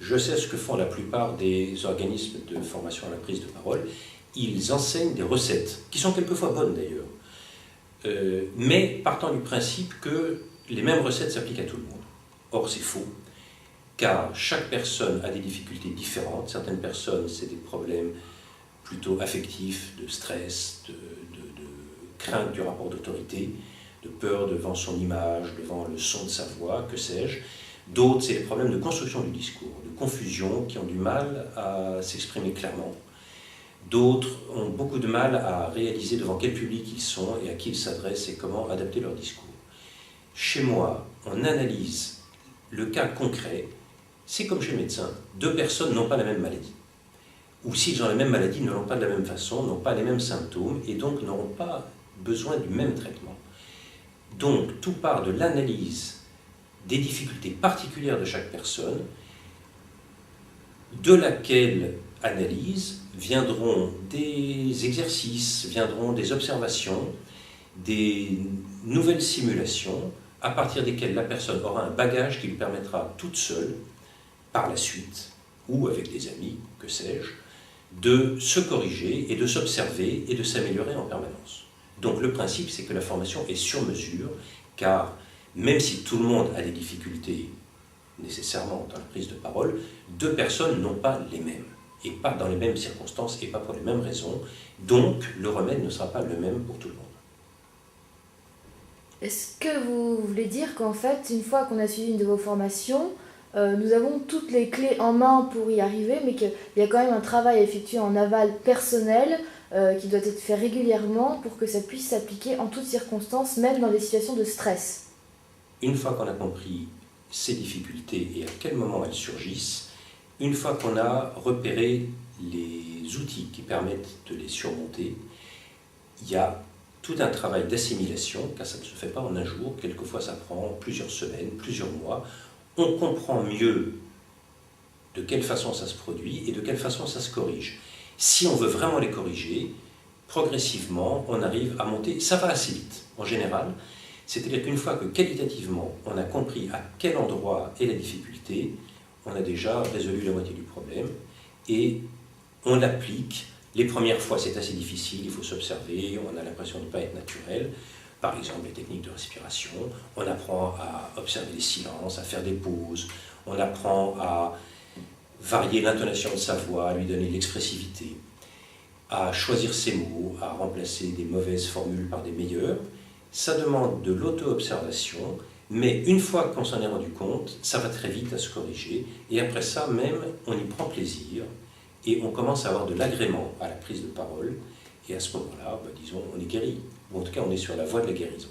Je sais ce que font la plupart des organismes de formation à la prise de parole. Ils enseignent des recettes, qui sont quelquefois bonnes d'ailleurs, mais partant du principe que les mêmes recettes s'appliquent à tout le monde. Or, c'est faux, car chaque personne a des difficultés différentes. Certaines personnes, c'est des problèmes plutôt affectifs, de stress, de crainte du rapport d'autorité, de peur devant son image, devant le son de sa voix, que sais-je. D'autres, c'est les problèmes de construction du discours, de confusion, qui ont du mal à s'exprimer clairement. D'autres ont beaucoup de mal à réaliser devant quel public ils sont et à qui ils s'adressent et comment adapter leur discours. Chez moi, on analyse le cas concret. C'est comme chez le médecin. Deux personnes n'ont pas la même maladie. Ou s'ils ont la même maladie, ne l'ont pas de la même façon, n'ont pas les mêmes symptômes et donc n'auront pas besoin du même traitement. Donc, tout part de l'analyse des difficultés particulières de chaque personne, de laquelle analyse viendront des exercices, viendront des observations, des nouvelles simulations, à partir desquelles la personne aura un bagage qui lui permettra toute seule, par la suite, ou avec des amis, que sais-je, de se corriger et de s'observer et de s'améliorer en permanence. Donc le principe, c'est que la formation est sur mesure, car même si tout le monde a des difficultés nécessairement dans la prise de parole, deux personnes n'ont pas les mêmes, et pas dans les mêmes circonstances, et pas pour les mêmes raisons, donc le remède ne sera pas le même pour tout le monde. Est-ce que vous voulez dire qu'en fait, une fois qu'on a suivi une de vos formations, nous avons toutes les clés en main pour y arriver, mais qu'il y a quand même un travail à effectuer en aval personnel qui doit être fait régulièrement pour que ça puisse s'appliquer en toutes circonstances, même dans des situations de stress? Une fois qu'on a compris ces difficultés et à quel moment elles surgissent, une fois qu'on a repéré les outils qui permettent de les surmonter, il y a tout un travail d'assimilation, car ça ne se fait pas en un jour, quelquefois ça prend plusieurs semaines, plusieurs mois. On comprend mieux de quelle façon ça se produit et de quelle façon ça se corrige. Si on veut vraiment les corriger, progressivement, on arrive à monter, ça va assez vite en général, c'est-à-dire qu'une fois que qualitativement on a compris à quel endroit est la difficulté, on a déjà résolu la moitié du problème et on l'applique. Les premières fois c'est assez difficile, il faut s'observer, on a l'impression de ne pas être naturel. Par exemple, les techniques de respiration, on apprend à observer les silences, à faire des pauses, on apprend à varier l'intonation de sa voix, à lui donner de l'expressivité, à choisir ses mots, à remplacer des mauvaises formules par des meilleures. Ça demande de l'auto-observation, mais une fois qu'on s'en est rendu compte, ça va très vite à se corriger, et après ça même, on y prend plaisir, et on commence à avoir de l'agrément à la prise de parole, et à ce moment-là, disons, on est guéri, ou en tout cas on est sur la voie de la guérison.